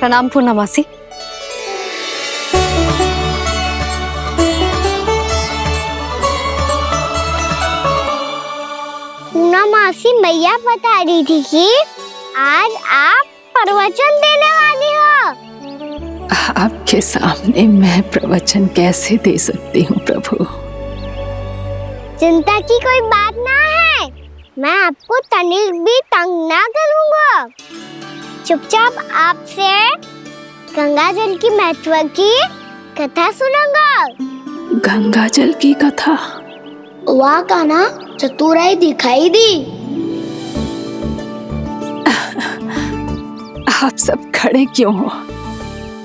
प्रणाम पूर्णा मासी। पूर्णा मासी, मैया बता रही थी कि आज आप प्रवचन देने वाली हो। आपके सामने मैं प्रवचन कैसे दे सकती हूँ प्रभु? चिंता की कोई बात ना है, मैं आपको तनिक भी तंग ना करूँगा। चुपचाप आपसे गंगा जल की महत्व की कथा सुनूंगा। गंगा जल की कथा? वाह कान्हा, चतुराई दिखाई दी। आप सब खड़े क्यों हो?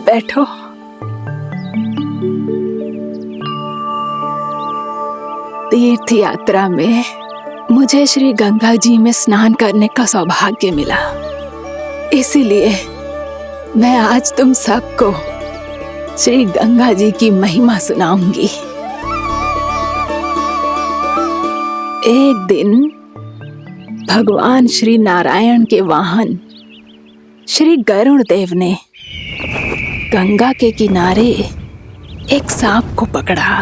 बैठो। तीर्थ यात्रा में मुझे श्री गंगा जी में स्नान करने का सौभाग्य मिला, इसीलिए मैं आज तुम सबको श्री गंगा जी की महिमा सुनाऊंगी। एक दिन भगवान श्री नारायण के वाहन श्री गरुड़ देव ने गंगा के किनारे एक सांप को पकड़ा,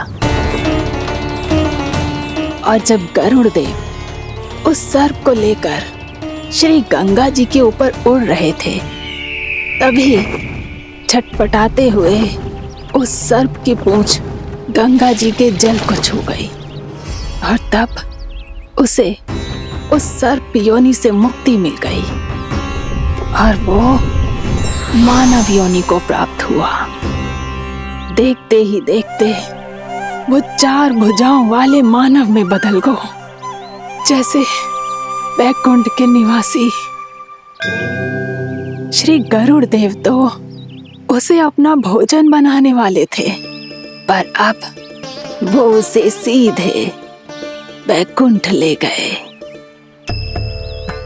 और जब गरुड़ देव उस सर्प को लेकर श्री गंगा जी के ऊपर उड़ रहे थे, तभी छटपटाते हुए उस सर्प की पूंछ गंगा जी के जल को छू गई, और तब उसे उस सर्प योनि से मुक्ति मिल गई और वो मानव योनि को प्राप्त हुआ। देखते ही देखते वो 4 भुजाओं वाले मानव में बदल गो, जैसे बैकुंठ के निवासी। श्री गरुड़ देव तो उसे अपना भोजन बनाने वाले थे, पर अब वो उसे सीधे बैकुंठ ले गए।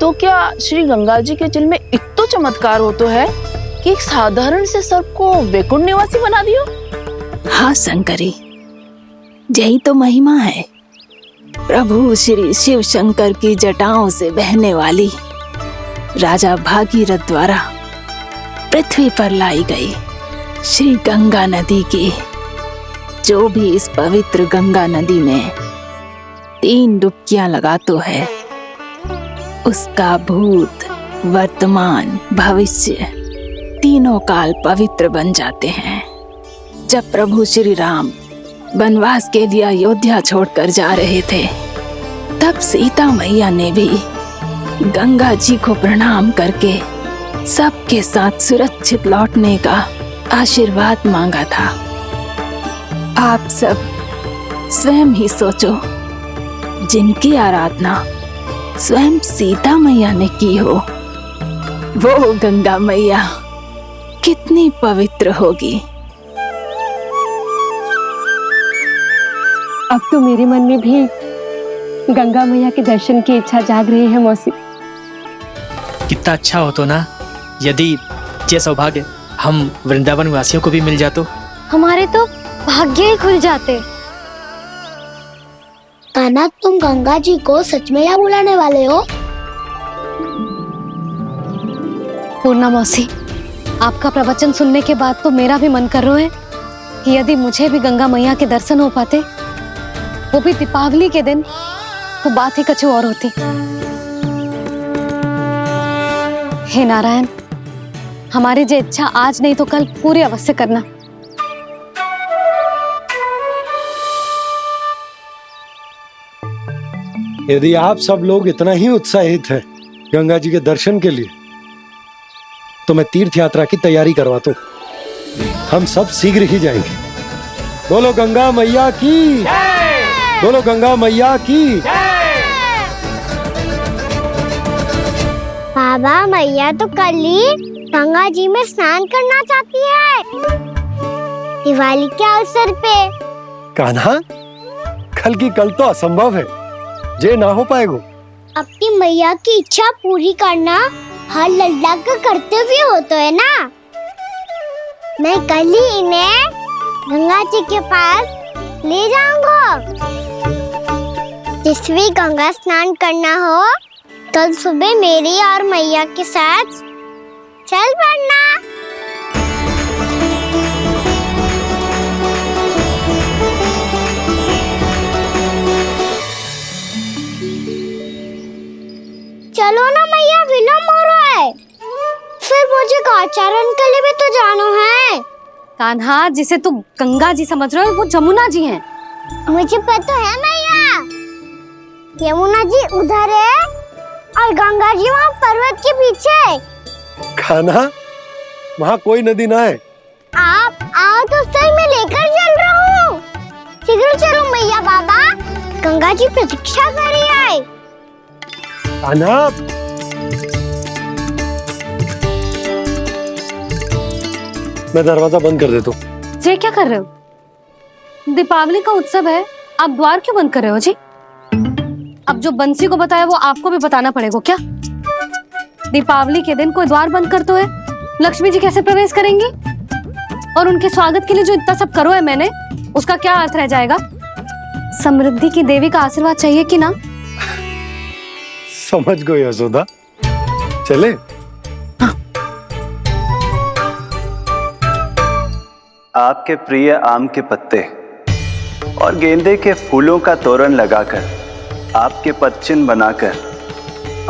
तो क्या श्री गंगा जी के जल में इतना चमत्कार हो तो है कि एक साधारण से सर्प को वैकुंठ निवासी बना दियो? हाँ शंकरी, यही तो महिमा है। प्रभु श्री शिव शंकर की जटाओं से बहने वाली राजा भागीरथ द्वारा पृथ्वी पर लाई गई श्री गंगा नदी की, जो भी इस पवित्र गंगा नदी में 3 डुबकियां लगातो है, उसका भूत, वर्तमान, भविष्य तीनों काल पवित्र बन जाते हैं। जब प्रभु श्री राम वनवास के लिए अयोध्या छोड़कर जा रहे थे, तब सीता मैया ने भी गंगा जी को प्रणाम करके सबके साथ सुरक्षित लौटने का आशीर्वाद मांगा था। आप सब स्वयं ही सोचो, जिनकी आराधना स्वयं सीता मैया ने की हो, वो गंगा मैया कितनी पवित्र होगी। अब तो मेरे मन में भी गंगा मैया के दर्शन की इच्छा जाग रही है मौसी। कितना अच्छा हो तो ना यदि ये सौभाग्य हम वृंदावन वासियों को भी मिल जातो। हमारे तो भाग्य ही खुल जाते। कान्हा, तुम गंगा जी को सच में यहाँ बुलाने वाले हो? पूर्णा मौसी, आपका प्रवचन सुनने के बाद तो मेरा भी मन कर रहा है कि यदि मुझे भी गंगा मैया के दर्शन हो पाते, वो भी दीपावली के दिन, तो बात ही कुछ और होती। हे नारायण, हमारी जो इच्छा आज नहीं तो कल पूरी अवश्य करना। यदि आप सब लोग इतना ही उत्साहित हैं गंगा जी के दर्शन के लिए, तो मैं तीर्थ यात्रा की तैयारी करवाता हूँ। हम सब शीघ्र ही जाएंगे। बोलो गंगा मैया की, बोलो गंगा मैया की। बाबा, मैया तो कल ही गंगा जी में स्नान करना चाहती है, दिवाली के अवसर पे। कान्हा, कल की कल तो असंभव है, जे ना हो पाएगा। अपनी मैया की इच्छा पूरी करना हर लल्ला का कर्तव्य होता है ना। मैं कल ही इन्हें गंगा जी के पास ले जाऊंगा। जिस भी गंगा स्नान करना हो, कल सुबह मेरी और मैया के साथ चल पड़ना। तो जानो है। कान्हा, जिसे तू गंगा जी समझ रहे हो वो जमुना जी हैं। मुझे पता है मैया, यमुना जी उधर है और गंगा जी वहाँ पर्वत के पीछे। कान्हा, वहाँ कोई नदी ना है। आप आओ तो सही, मैं लेकर चल रहा हूँ। शीघ्र चलो मैया बाबा, गंगा जी प्रतीक्षा कर रही है। कान्हा, मैं दरवाजा बंद कर देता हूँ। ये क्या कर रहे हो? दीपावली का उत्सव है, आप द्वार क्यों बंद कर रहे हो जी? अब जो बंसी को बताया वो आपको भी बताना पड़ेगा क्या? दीपावली के दिन कोई द्वार बंद कर तो है, लक्ष्मी जी कैसे प्रवेश करेंगी? और उनके स्वागत के लिए जो इतना सब करो है मैंने, उसका क्या अर्थ रह जाएगा? समृद्धि की देवी का आशीर्वाद चाहिए कि ना? समझ गई यशोदा, चले। आपके प्रिय आम के पत्ते और गेंदे के फूलों का तोरण लगाकर, आपके पदचिन्ह बनाकर,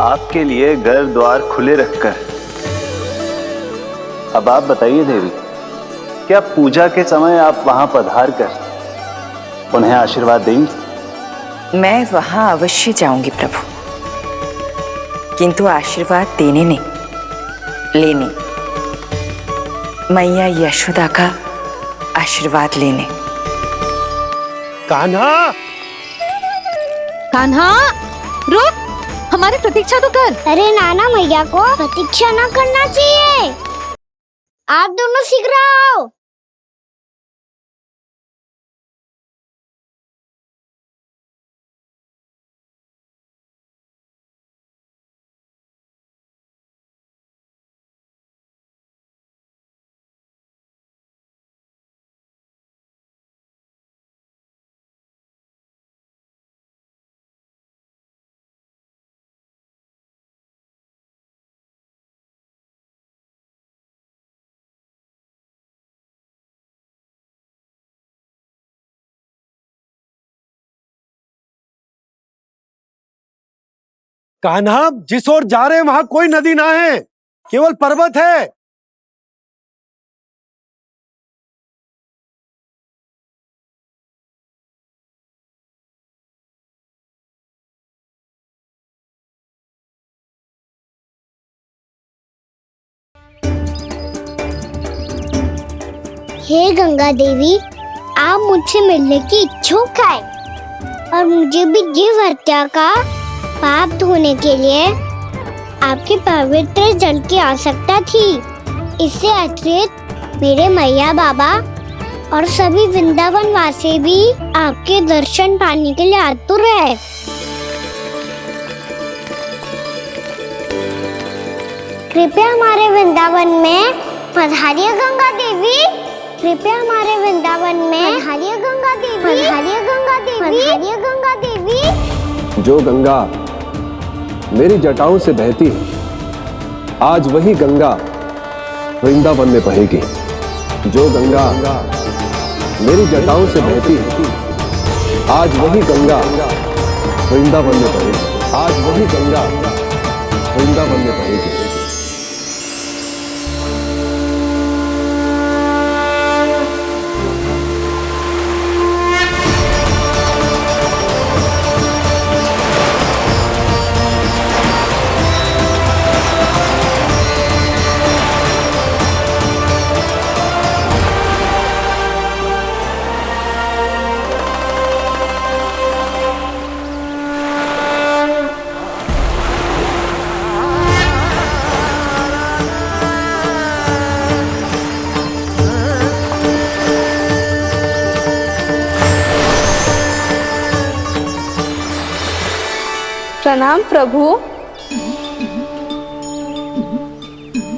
आपके लिए घर द्वार खुले रखकर, अब आप बताइए देवी, क्या पूजा के समय आप वहां पधार कर उन्हें आशीर्वाद देंगी? मैं वहां अवश्य जाऊंगी प्रभु, किंतु आशीर्वाद देने नहीं, लेने, मैया यशोदा का आशीर्वाद लेने। कान्हा, कान्हा, रुक, हमारी प्रतीक्षा तो कर। अरे नाना, मैया को प्रतीक्षा ना करना चाहिए। आप दोनों शीघ्र आओ। कान्हा, जिस ओर जा रहे हैं वहां कोई नदी ना है, केवल पर्वत है। हे गंगा देवी, आप मुझसे मिलने की इच्छुक है और मुझे भी जीव हत्या का पाप धोने के लिए आपके पवित्र जल की आवश्यकता थी। इससे अतिरिक्त मेरे मैया बाबा और सभी वृंदावन वासी भी आपके दर्शन पाने के लिए आतुर है। कृपया हमारे वृंदावन में पधारिए गंगा देवी, कृपया हमारे वृंदावन में पधारिए गंगा देवी, पधारिए गंगा देवी, पधारिए गंगा देवी। जो गंगा मेरी जटाओं से बहती है, आज वही गंगा वृंदावन में बहेगी। जो गंगा मेरी जटाओं से बहती है, आज वही गंगा वृंदावन में बहेगी। आज वही गंगा वृंदावन में बहेगी। प्रणाम प्रभु,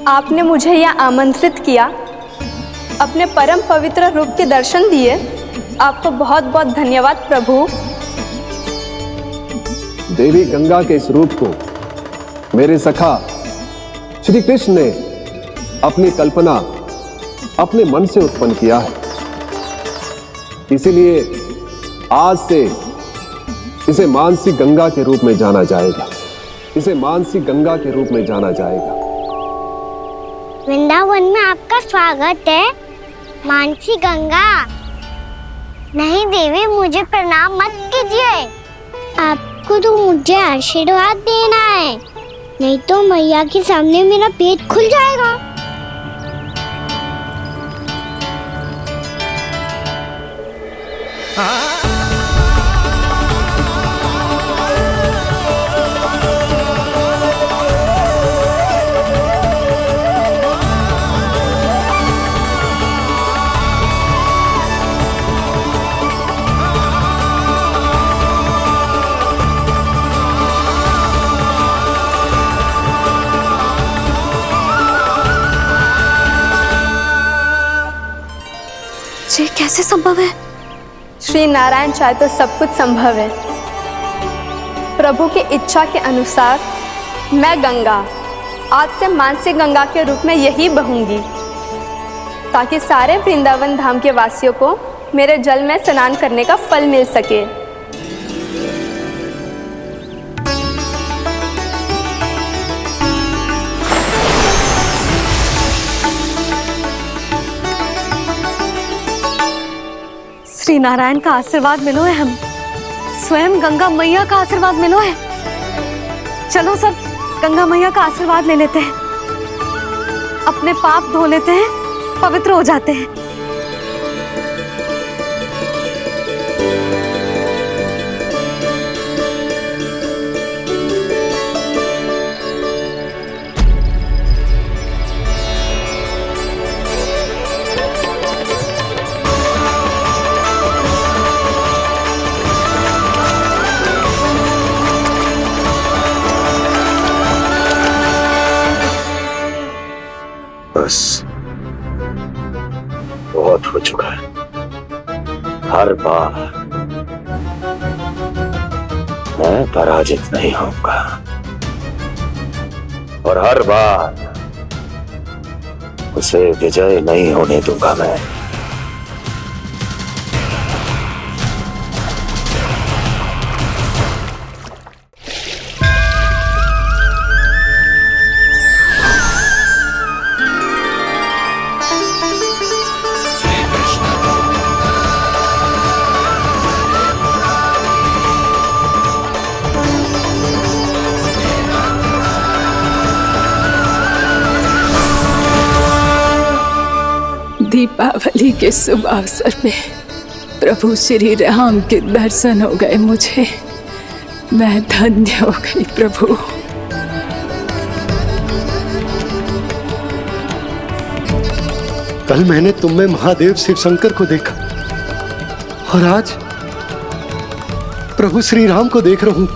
आपने मुझे यह आमंत्रित किया, अपने परम पवित्र रूप के दर्शन दिए, आपको बहुत बहुत धन्यवाद प्रभु। देवी गंगा के इस रूप को मेरे सखा श्री कृष्ण ने अपनी कल्पना अपने मन से उत्पन्न किया है, इसीलिए आज से इसे मानसी गंगा के रूप में जाना जाएगा। इसे मानसी गंगा के रूप में जाना जाएगा। वृंदावन में आपका स्वागत है मानसी गंगा। नहीं देवी, मुझे प्रणाम मत कीजिए। आपको तो मुझे आशीर्वाद देना है, नहीं तो मैया के सामने मेरा पेट खुल जाएगा। ये कैसे संभव है? श्री नारायण चाहे तो सब कुछ संभव है। प्रभु की इच्छा के अनुसार मैं गंगा आज से मानसी गंगा के रूप में यही बहूंगी, ताकि सारे वृंदावन धाम के वासियों को मेरे जल में स्नान करने का फल मिल सके। श्री नारायण का आशीर्वाद मिलो है, हम स्वयं गंगा मैया का आशीर्वाद मिलो है। चलो सब गंगा मैया का आशीर्वाद ले लेते हैं, अपने पाप धो लेते हैं, पवित्र हो जाते हैं। बस बहुत हो चुका है। हर बार मैं पराजित नहीं होऊंगा और हर बार उसे विजय नहीं होने दूंगा मैं। दीपावली के शुभ अवसर पे प्रभु श्री राम के दर्शन हो गए मुझे। मैं धन्य हो गई प्रभु। कल मैंने तुम में महादेव शिव शंकर को देखा और आज प्रभु श्री राम को देख रहा हूं।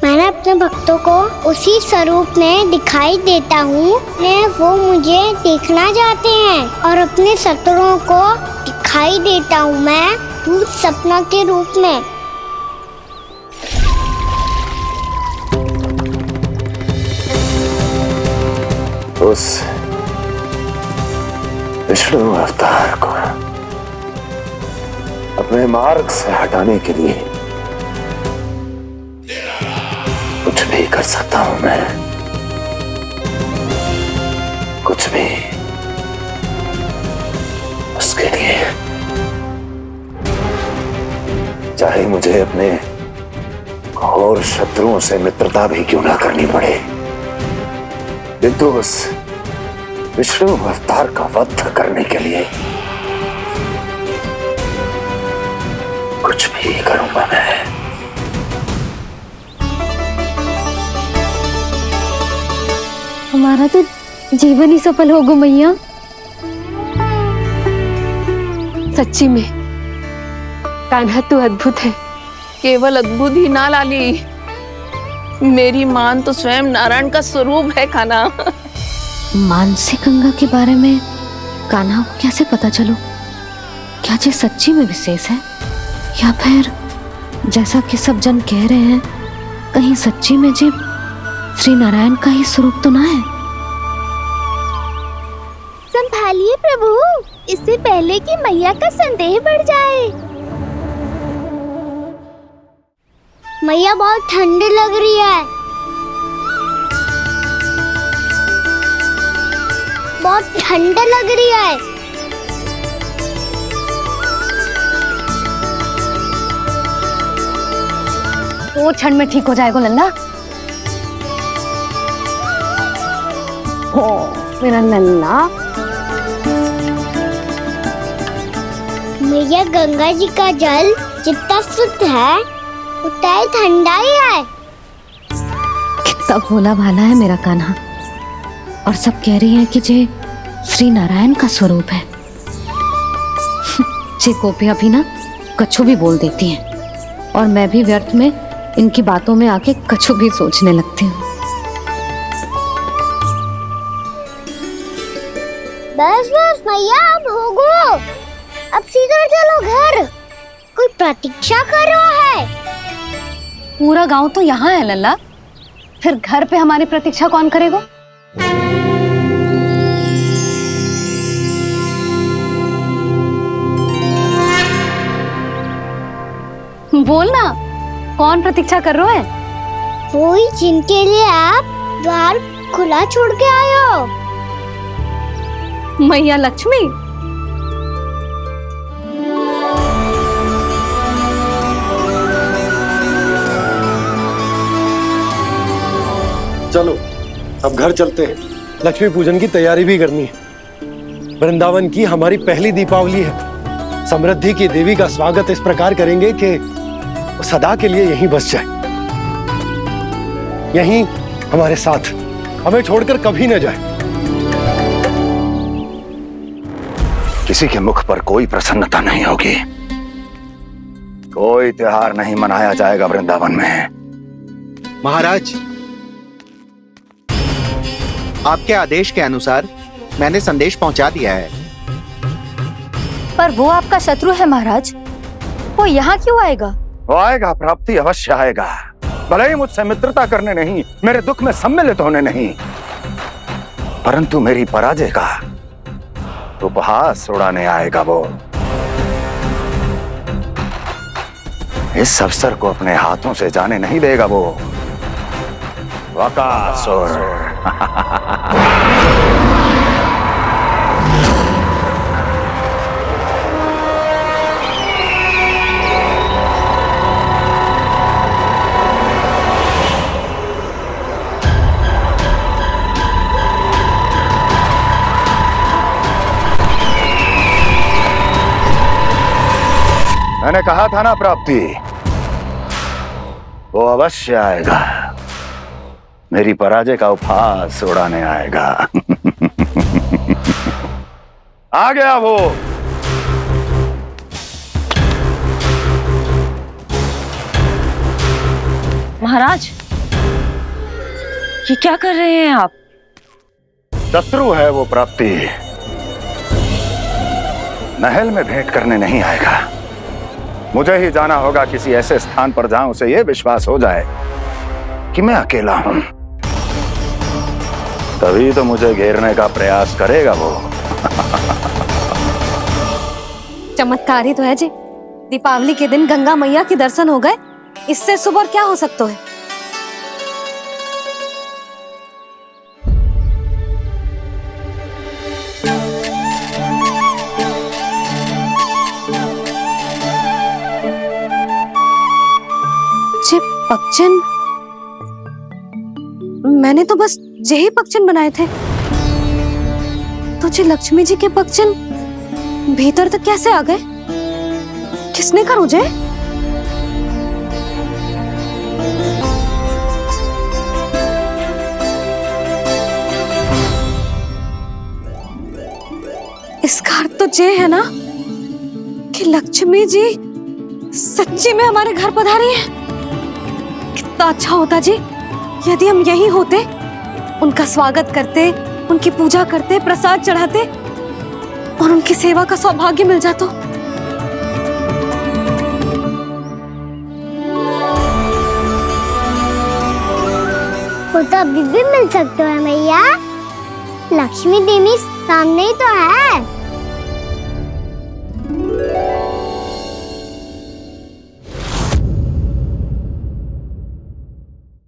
मैंने अपने भक्तों को उसी स्वरूप में दिखाई देता हूँ। वो मुझे देखना चाहते हैं और अपने शत्रुओं को दिखाई देता हूँ मैं भूत सपना के रूप में। उस विष्णु अवतार को अपने मार्ग से हटाने के लिए कुछ भी कर सकता हूं मैं, कुछ भी। उसके लिए चाहे मुझे अपने घोर शत्रुओं से मित्रता भी क्यों ना करनी पड़े, किंतु उस विष्णु अवतार का वध करने के लिए कुछ भी करूंगा मैं। हमारा तो जीवन ही सफल होगा मैया। सच्ची में कान्हा तू अद्भुत है। केवल अद्भुत ही ना लाली, मेरी मान तो स्वयं नारायण का स्वरूप है कान्हा। मानसी गंगा के बारे में कान्हा को कैसे पता चलो? क्या ये सच्ची में विशेष है या फिर जैसा कि सब जन कह रहे हैं, कहीं सच्ची में जी श्री नारायण का ही स्वरूप तो ना है? संभालिए प्रभु, इससे पहले कि मैया का संदेह बढ़ जाए। मैया बहुत ठंडी लग रही है। बहुत ठंड लग रही है। वो क्षण में ठीक हो जाएगा लल्ला। ओ मेरा लल्ला। मैया गंगा जी का जल जितना शुद्ध है उतना ही ठंडा ही है। कितना भोला भाला है मेरा कान्हा। और सब कह रही है कि जे श्री नारायण का स्वरूप है। जे गोपियां भी ना कछु भी बोल देती हैं और मैं भी व्यर्थ में इनकी बातों में आके कछु भी सोचने लगती हूँ। बस बस मैया अब होगो, अब सीधा चलो घर। कोई प्रतीक्षा कर रहा है। पूरा गांव तो यहाँ है लल्ला, फिर घर पे हमारी प्रतीक्षा कौन करेगा? बोल ना, कौन प्रतीक्षा कर रहे हैं? वही जिनके लिए आप द्वार खुला छोड़ के आए हो। मैया लक्ष्मी। चलो अब घर चलते हैं। लक्ष्मी पूजन की तैयारी भी करनी है। वृंदावन की हमारी पहली दीपावली है। समृद्धि की देवी का स्वागत इस प्रकार करेंगे कि वो सदा के लिए यहीं बस जाए, यहीं हमारे साथ, हमें छोड़कर कभी न जाए। किसी के मुख पर कोई प्रसन्नता नहीं होगी, कोई त्योहार नहीं मनाया जाएगा वृंदावन में। महाराज, आपके आदेश के अनुसार मैंने संदेश पहुंचा दिया है। पर वो आपका शत्रु है महाराज, वो यहाँ क्यों आएगा? वो आएगा, प्राप्ति अवश्य आएगा। भले ही मुझसे मित्रता करने नहीं, मेरे दुख में सम्मिलित होने नहीं, परंतु मेरी पराजय का उपहास उड़ाने आएगा वो। इस अवसर को अपने हाथों से जाने नहीं देगा वो। वकासुर। मैंने कहा था ना प्राप्ति, वो अवश्य आएगा, मेरी पराजय का उपहास उड़ाने आएगा। आ गया वो। महाराज, ये क्या कर रहे हैं आप? शत्रु है वो प्राप्ति, महल में भेंट करने नहीं आएगा। मुझे ही जाना होगा किसी ऐसे स्थान पर जहां उसे यह विश्वास हो जाए कि मैं अकेला हूं, तभी तो मुझे घेरने का प्रयास करेगा वो। चमत्कार ही तो है जी। दीपावली के दिन गंगा मैया के दर्शन हो गए, इससे शुभ और क्या हो सकता है? पक्षन, मैंने तो बस यही पक्षन बनाए थे। तो जी लक्ष्मी जी के पक्षन भीतर तक कैसे आ गए? किसने कर मुझे? इसका अर्थ तो ये है ना कि लक्ष्मी जी सच्ची में हमारे घर पधारी हैं। कितना अच्छा होता जी यदि हम यहीं होते, उनका स्वागत करते, उनकी पूजा करते, प्रसाद चढ़ाते और उनकी सेवा का सौभाग्य मिल जाता। वो तो अभी भी मिल सकते हैं मैया, लक्ष्मी देवी सामने ही तो है।